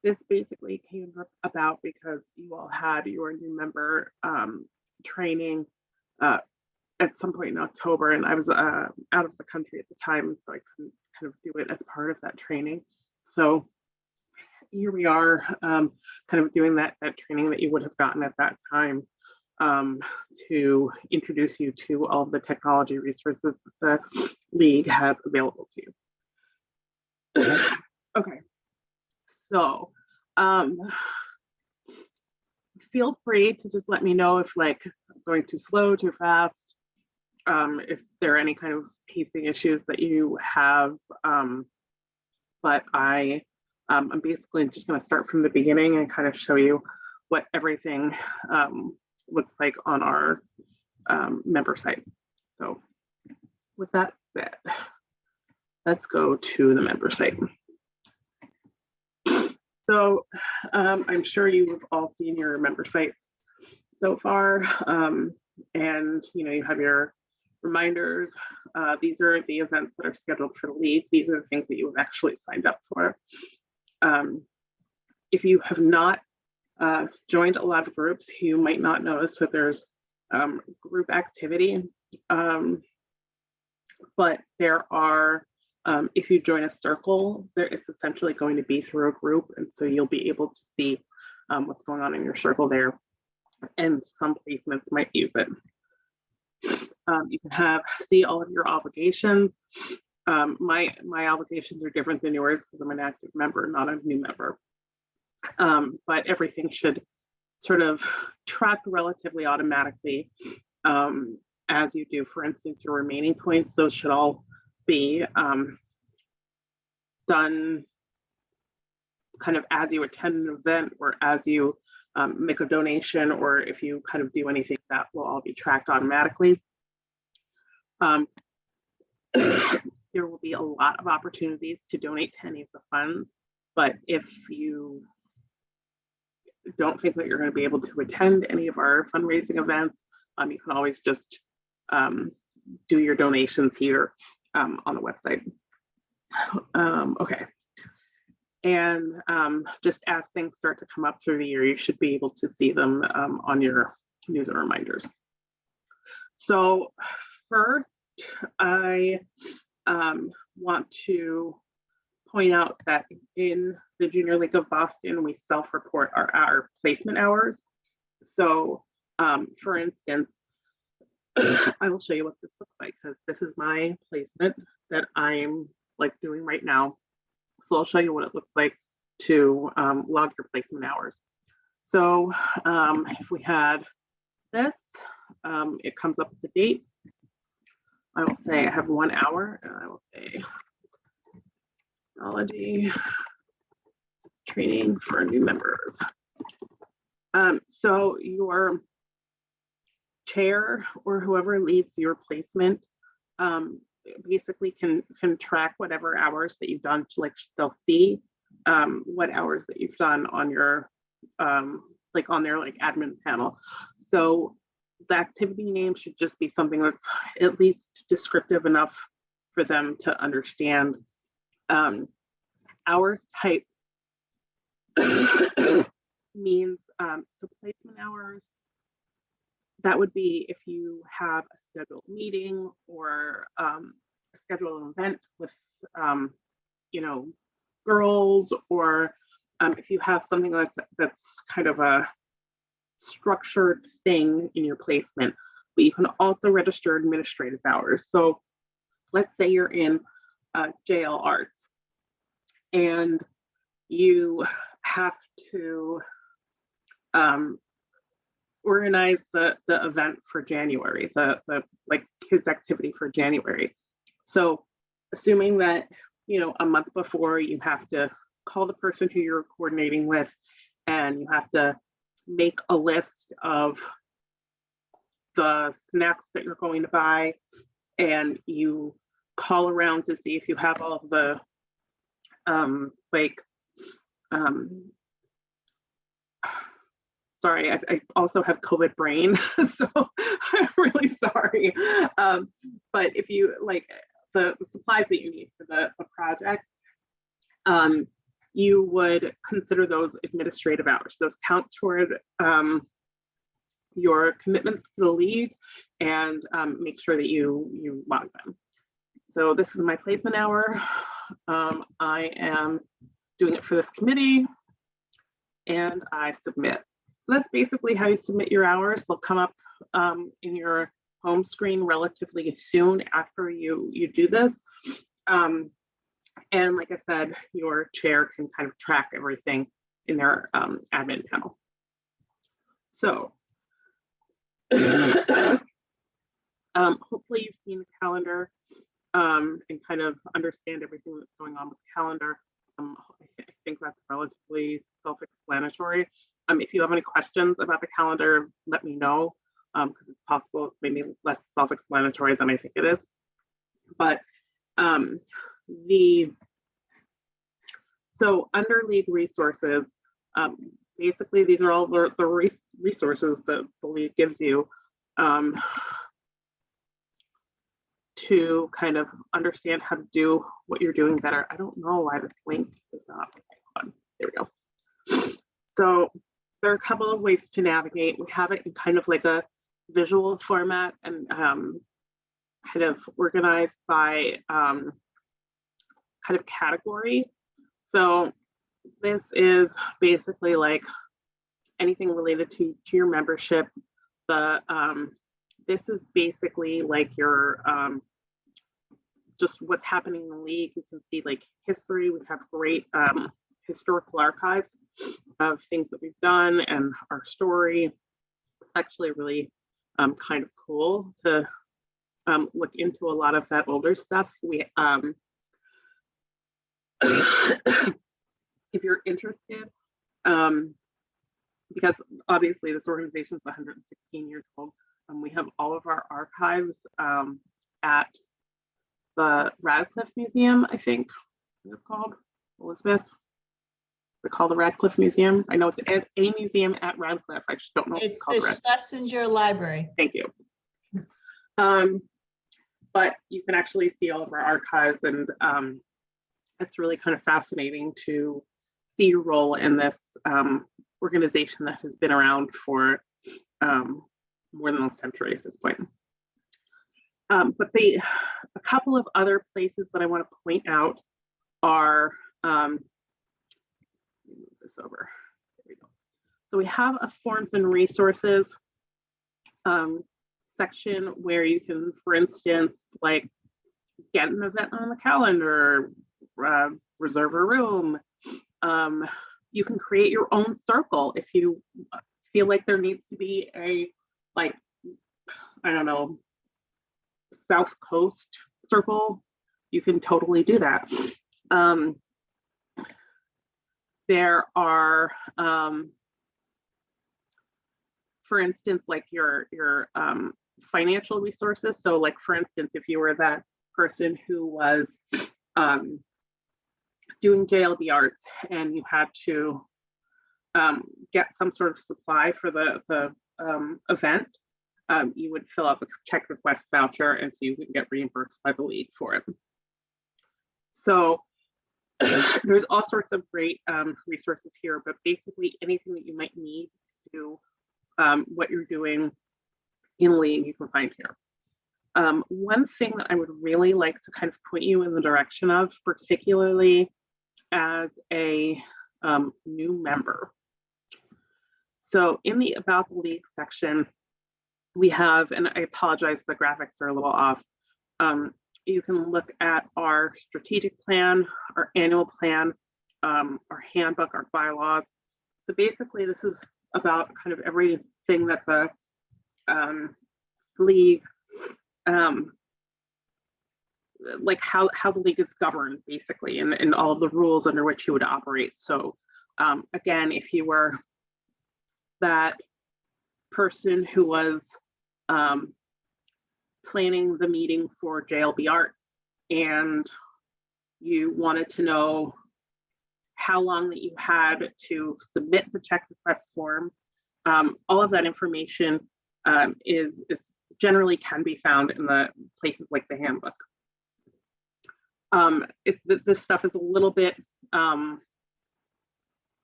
This basically came about because you all had your new member training uh, at some point in October, and I was out of the country at the time, so I couldn't kind of do it as part of that training. So here we are, kind of doing that training that you would have gotten at that time, um, to introduce you to all of the technology resources that the league has available to you. Okay, so um, feel free to just let me know if like I'm going too slow, too fast, if there are any kind of pacing issues that you have. But I'm basically just going to start from the beginning and kind of show you what everything looks like on our member site. So with that said, let's go to the member site. So I'm sure you've all seen your member sites so far, and you have your reminders. These are the events that are scheduled for the league. These are the things that you have actually signed up for. If you have not joined a lot of groups, you might not notice that there's group activity, but there are, if you join a circle, it's essentially going to be through a group, and so you'll be able to see what's going on in your circle there, and some placements might use it. You can see all of your obligations. My obligations are different than yours because I'm an active member, not a new member. But everything should sort of track relatively automatically as you do. For instance, your remaining points, those should all be done kind of as you attend an event or as you make a donation, or if you kind of do anything, that will all be tracked automatically. There will be a lot of opportunities to donate to any of the funds, but if you don't think that you're going to be able to attend any of our fundraising events, you can always just do your donations here on the website. Okay. And just as things start to come up through the year, you should be able to see them on your news and reminders. So first, I want to point out that in the Junior League of Boston, we self-report our placement hours. So for instance, I will show you what this looks like, because this is my placement that I'm like doing right now. So I'll show you what it looks like to log your placement hours. So if we had this, it comes up with the date. I will say I have 1 hour, and I will say technology training for new members. So your chair or whoever leads your placement basically can track whatever hours that you've done. Like they'll see what hours that you've done on your like on their like admin panel. So the activity name should just be something that's at least descriptive enough for them to understand. Hours type means so placement hours, that would be if you have a scheduled meeting or a scheduled event with girls, or if you have something that's kind of a structured thing in your placement. But you can also register administrative hours. So let's say you're in JL Arts and you have to organize the event for January, the like kids activity for January. So assuming that a month before, you have to call the person who you're coordinating with, and you have to make a list of the snacks that you're going to buy, and you call around to see if you have all of the sorry, I also have COVID brain, so I'm really sorry. But if you like the supplies that you need for the project, you would consider those administrative hours. Those count toward your commitments to the league, and make sure that you log them. So this is my placement hour. I am doing it for this committee, and I submit. So that's basically how you submit your hours. They'll come up in your home screen relatively soon after you do this. And like I said, your chair can kind of track everything in their admin panel. So hopefully you've seen the calendar and kind of understand everything that's going on with the calendar. I think that's relatively self-explanatory. If you have any questions about the calendar, let me know, because it's possible it's maybe less self-explanatory than I think it is. But so under league resources, basically these are all the resources that the league gives you to kind of understand how to do what you're doing better. I don't know why this link is not on. There we go. So there are a couple of ways to navigate. We have it in kind of like a visual format and kind of organized by kind of category. So this is basically like anything related to your membership. This is basically like your just what's happening in the league. You can see like history. We have great historical archives of things that we've done and our story. It's actually really kind of cool to look into a lot of that older stuff. We if you're interested, because obviously this organization is 116 years old, we have all of our archives at the Radcliffe Museum, I think it's called, Elizabeth. They call the Radcliffe Museum. I know it's a museum at Radcliffe. I just don't know. It's the Schlesinger Library. Thank you. But you can actually see all of our archives, and it's really kind of fascinating to see your role in this organization that has been around for more than a century at this point. But a couple of other places that I want to point out are, let me move this over. There we go. So we have a forms and resources section where you can, for instance, like get an event on the calendar, reserve a room. You can create your own circle if you feel like there needs to be a, like, I don't know, South Coast circle. You can totally do that. There are, for instance, like your financial resources. So like, for instance, if you were that person who was doing JLB Arts and you had to get some sort of supply for the event, you would fill out the check request voucher, and so you would get reimbursed by the league for it. So there's all sorts of great resources here, but basically anything that you might need to do what you're doing in league, you can find here. One thing that I would really like to kind of point you in the direction of, particularly as a new member. So in the About the League section, we have, and I apologize, the graphics are a little off. You can look at our strategic plan, our annual plan, our handbook, our bylaws. So basically this is about kind of everything that the league, like how the league is governed basically, and all of the rules under which you would operate. So again, if you were that person who was planning the meeting for JLB Arts and you wanted to know how long that you had to submit the check request form, all of that information is generally can be found in the places like the handbook. This stuff is a little bit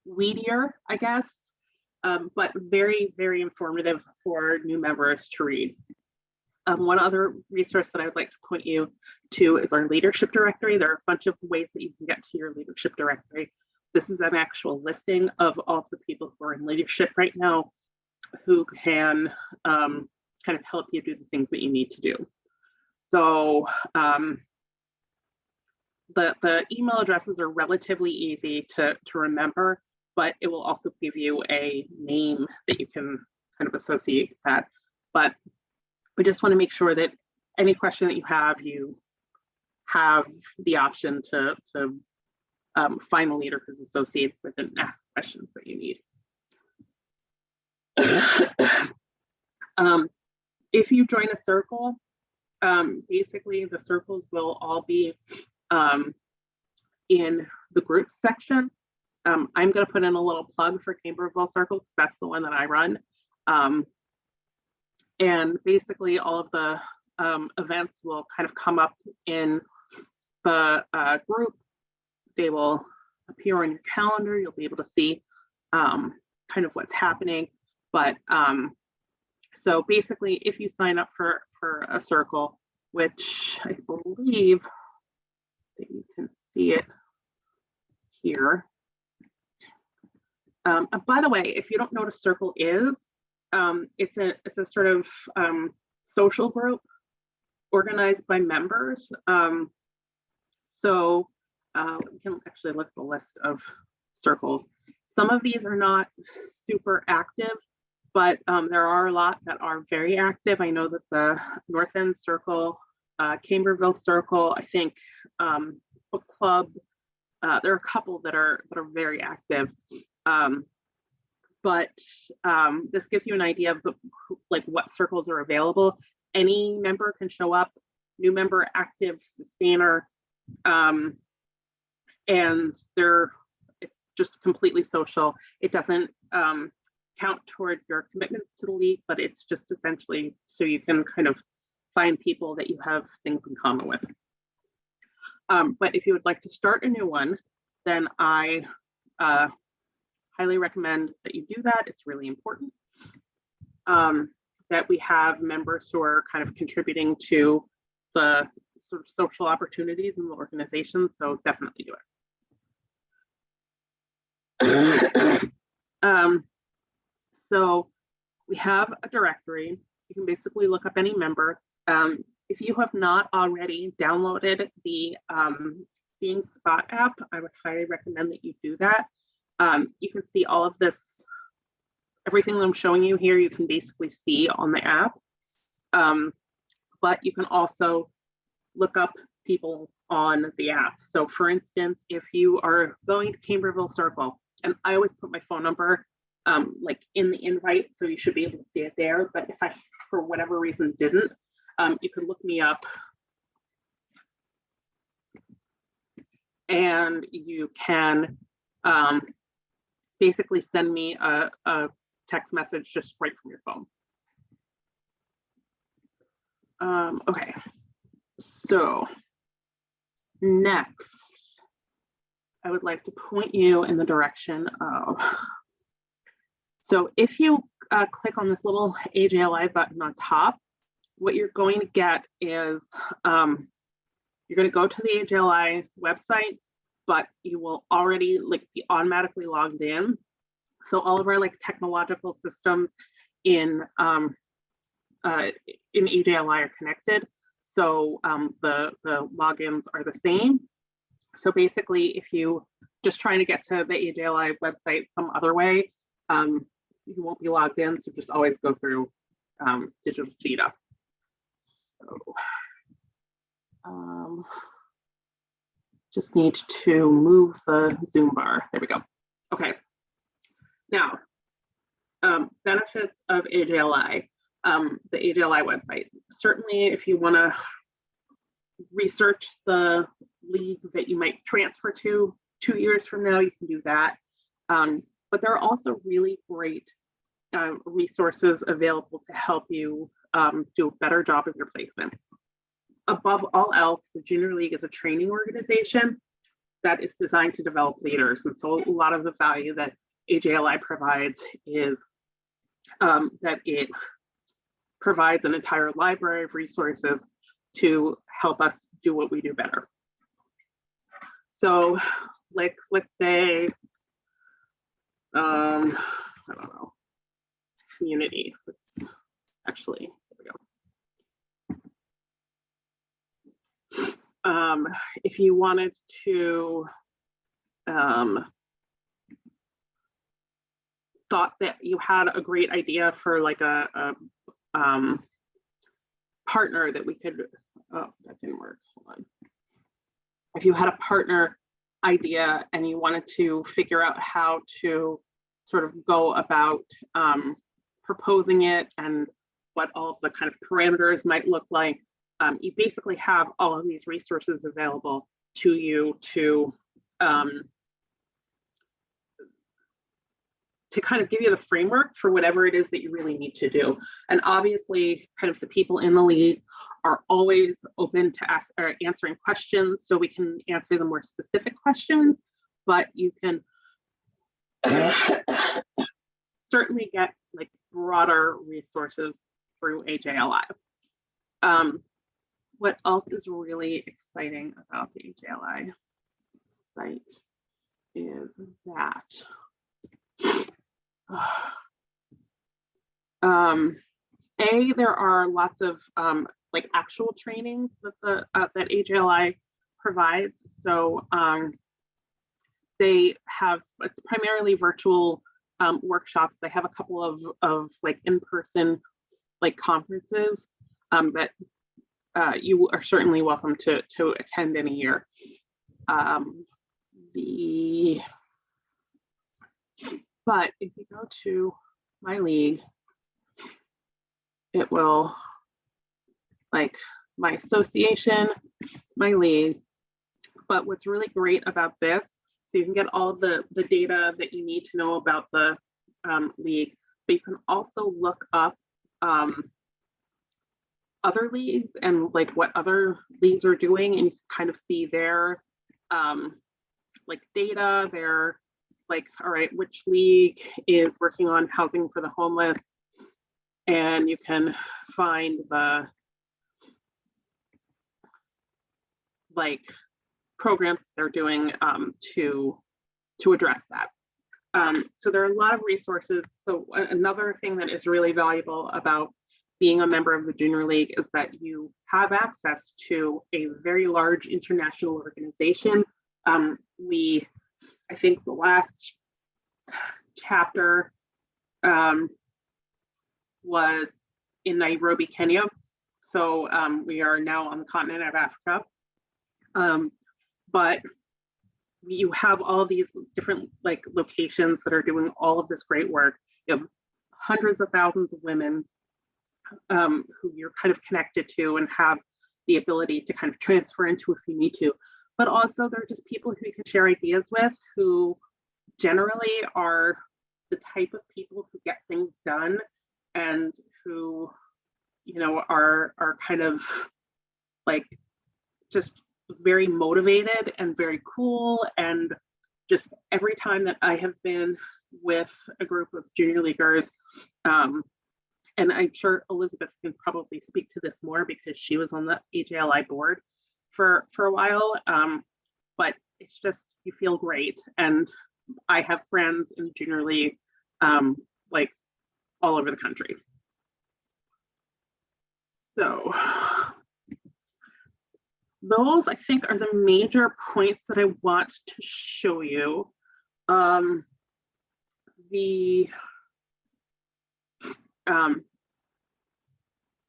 weedier, I guess, but very, very informative for new members to read. One other resource that I would like to point you to is our leadership directory. There are a bunch of ways that you can get to your leadership directory. This is an actual listing of all the people who are in leadership right now who can kind of help you do the things that you need to do. So the email addresses are relatively easy to remember, but it will also give you a name that you can kind of associate with that. But we just want to make sure that any question that you have the option to find a leader who's associated with it and ask questions that you need. If you join a circle, basically the circles will all be in the groups section. I'm going to put in a little plug for Camberville Circle because that's the one that I run. And basically all of the events will kind of come up in the group. They will appear on your calendar. You'll be able to see kind of what's happening. But so basically, if you sign up for a circle, which I believe that you can see it here. By the way, if you don't know what a circle is, it's a sort of social group organized by members. So we can actually look at the list of circles. Some of these are not super active, but there are a lot that are very active. I know that the North End Circle, Camberville Circle, I think Book Club, there are a couple that are very active. But this gives you an idea of what circles are available. Any member can show up, new member, active, sustainer, and it's just completely social. It doesn't count toward your commitments to the league, but it's just essentially so you can kind of find people that you have things in common with. But if you would like to start a new one, then I highly recommend that you do that. It's really important that we have members who are kind of contributing to the sort of social opportunities in the organization. So definitely do it. So we have a directory. You can basically look up any member. If you have not already downloaded the Seeing Spot app, I would highly recommend that you do that. You can see all of this, everything that I'm showing you here, you can basically see on the app. But you can also look up people on the app. So for instance, if you are going to Camberville Circle, and I always put my phone number like in the invite, so you should be able to see it there. But if I, for whatever reason, didn't, you can look me up and you can basically send me a text message just right from your phone. Okay, so next, I would like to point you in the direction of, so if you click on this little AJLI button on top, what you're going to get is, you're going to go to the AJLI website, but you will already be automatically logged in. So all of our technological systems in AJLI are connected. So the logins are the same. So basically, if you just trying to get to the AJLI website some other way, you won't be logged in. So just always go through Digital Cheetah. So just need to move the Zoom bar. There we go. Okay. Now, benefits of AJLI, the AJLI website. Certainly, if you want to research the league that you might transfer to 2 years from now, you can do that. But there are also really great resources available to help you do a better job of your placement. Above all else, the Junior League is a training organization. that is designed to develop leaders. And so a lot of the value that AJLI provides is that it provides an entire library of resources to help us do what we do better. So like, let's say, I don't know, community. Let's actually, here we go. If you wanted to, thought that you had a great idea for like a partner that we could, oh, that didn't work, hold on. If you had a partner idea and you wanted to figure out how to sort of go about proposing it and what all of the kind of parameters might look like, you basically have all of these resources available to you to kind of give you the framework for whatever it is that you really need to do. And obviously, kind of the people in the league are always open to answering questions, so we can answer the more specific questions, but you can certainly get like broader resources through AJLI. What else is really exciting about the AJLI site is that there are lots of like actual trainings that that AJLI provides. So they have, it's primarily virtual workshops. They have a couple of like in-person like conferences that you are certainly welcome to attend in a year. But if you go to my league, it will, like my association, my league. But what's really great about this, so you can get all the data that you need to know about the league, but you can also look up other leagues and like what other leagues are doing, and you can kind of see their like data, their like, all right, which league is working on housing for the homeless, and you can find the like programs they're doing to address that. So there are a lot of resources. So another thing that is really valuable about being a member of the Junior League is that you have access to a very large international organization. I think the last chapter was in Nairobi, Kenya. So we are now on the continent of Africa. But you have all these different like locations that are doing all of this great work. You have hundreds of thousands of women who you're kind of connected to and have the ability to kind of transfer into if you need to. But also they're just people who you can share ideas with, who generally are the type of people who get things done and who, you know, are kind of like just very motivated and very cool. And just every time that I have been with a group of junior leaguers, and I'm sure Elizabeth can probably speak to this more because she was on the AJLI board for a while, but it's just, you feel great. And I have friends in the junior league like all over the country. So those, I think, are the major points that I want to show you.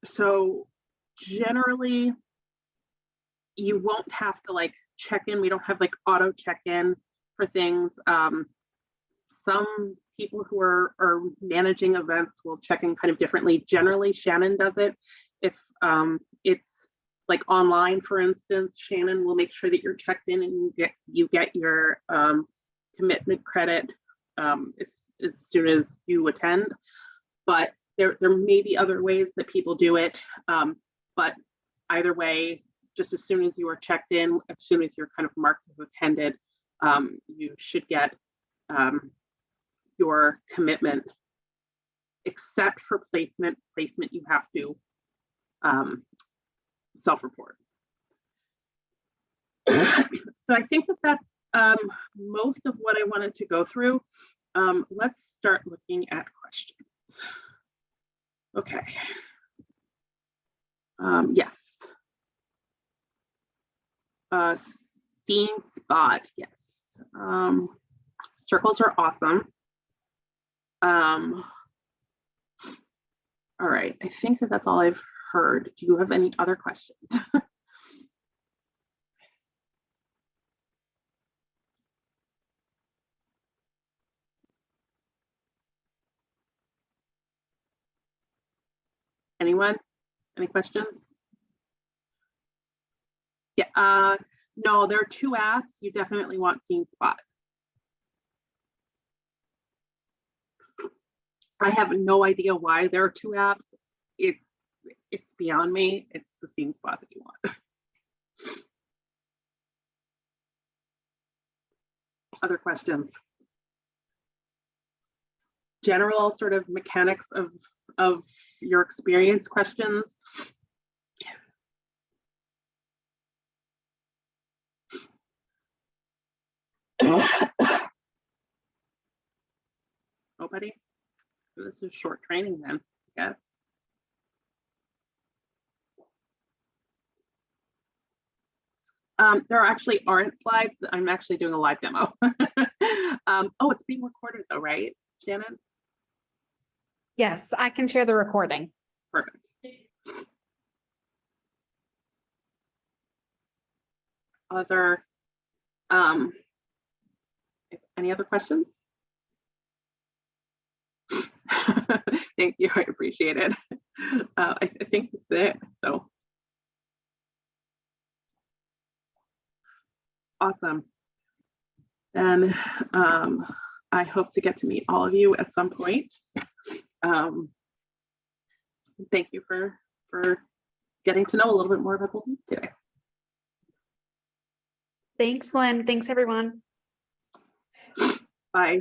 So generally, you won't have to like check in. We don't have like auto check-in for things. Some people who are managing events will check in kind of differently. Generally, Shannon does it. If it's like online, for instance, Shannon will make sure that you're checked in and you get your commitment credit as soon as you attend. But there may be other ways that people do it. But either way, just as soon as you are checked in, as soon as you're kind of marked as attended, you should get your commitment. Except for placement you have to self-report. So I think that that's most of what I wanted to go through. Let's start looking at questions. Okay. Yes. Seeing spot, yes. Circles are awesome. All right, I think that that's all I've heard. Do you have any other questions? Anyone? Any questions? Yeah, no, there are 2 apps. You definitely want Seeing Spot. I have no idea why there are 2 apps. It's beyond me. It's the Seeing Spot that you want. Other questions? General sort of mechanics of your experience questions? Nobody? This is short training then, I guess. There actually aren't slides. I'm actually doing a live demo. Oh, it's being recorded though, right, Shannon? Yes, I can share the recording. Perfect. Other, any other questions? Thank you, I appreciate it. I think that's it, so. Awesome. And I hope to get to meet all of you at some point. Thank you for getting to know a little bit more about the week today. Thanks, Lynn. Thanks, everyone. Bye.